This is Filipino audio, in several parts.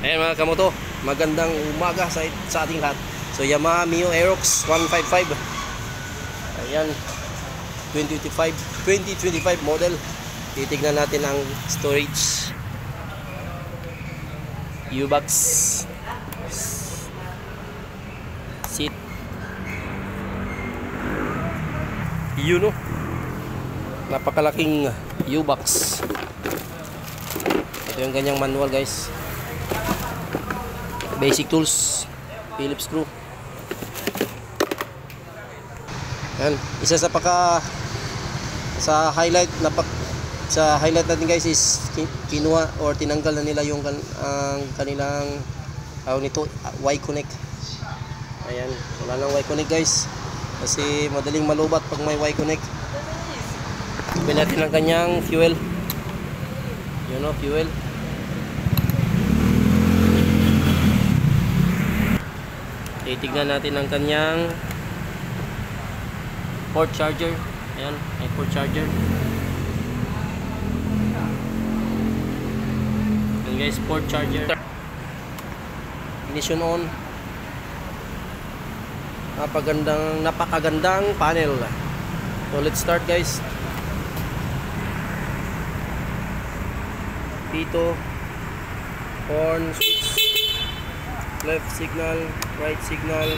Ayan mga kamoto, magandang umaga sa ating lahat. So Yamaha Mio Aerox 155. Ayan, 2025 model. Titignan natin ang storage. U-box, seat. Yun, no? Napakalaking U-box. Ito yung ganyang manual, guys. Basic tools, Phillips screw. Yan, isa sa highlight natin, guys, is kinuha or tinanggal na nila yung kanilang nito, Y-connect. Ayan, wala nang Y-connect, guys, kasi madaling malubat pag may Y-connect. Sabihin natin ang kanyang fuel. Yun, no, fuel. Titignan natin ang kanyang port charger. Ayan, may port charger. Ayan, guys, port charger. Ignition on. Napakagandang panel. So let's start, guys. Pito, horn, switch, left signal, right signal,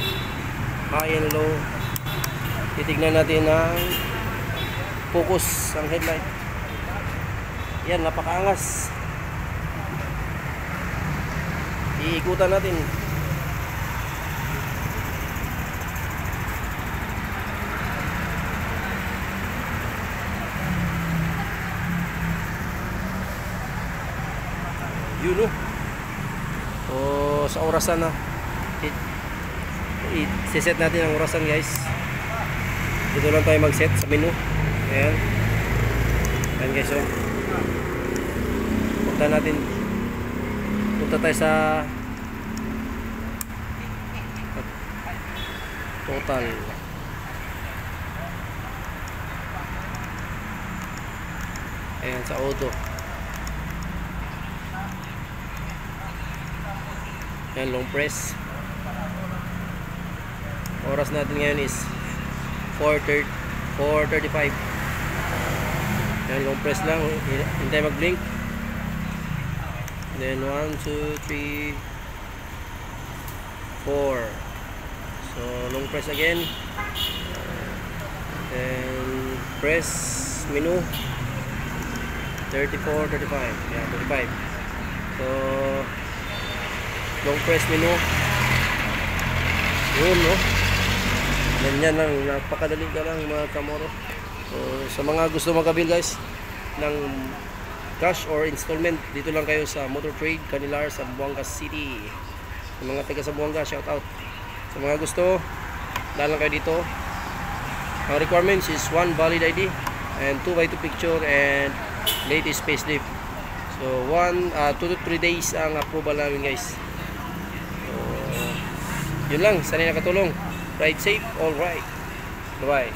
high and low. Titignan natin ang focus, ang headlight. Yan, napakaangas. Iikutan natin. Yun, no? O sa orasan na i-set natin ang orasan, guys. Dito lang tayo mag-set sa menu. Ayan. Ayan, guys, oh. Punta tayo sa total. Ayan, sa auto. Ayan, long press. Oras natin ngayon is 4:35. Ayan, long press lang. Hintay mag-blink. Then 1, 2, 3, 4. So long press again. Then press menu. 34, 35. Yeah, 35. So long press menu. Yun, no? Ganyan lang, napakadali ka lang, mga kamoro. So sa mga gusto magabil, guys, ng cash or installment, dito lang kayo sa Motor Trade Canilar sa Buanga City. Sa mga taga sa Buanga, shout out. Sa mga gusto, dahil lang kayo dito. Ang requirements is 1 valid ID and 2x2 picture and latest facelift. So 2 to 3 days ang approval namin, guys. So yun lang, sanay nakatulong. Ride safe, all right. Bye-bye.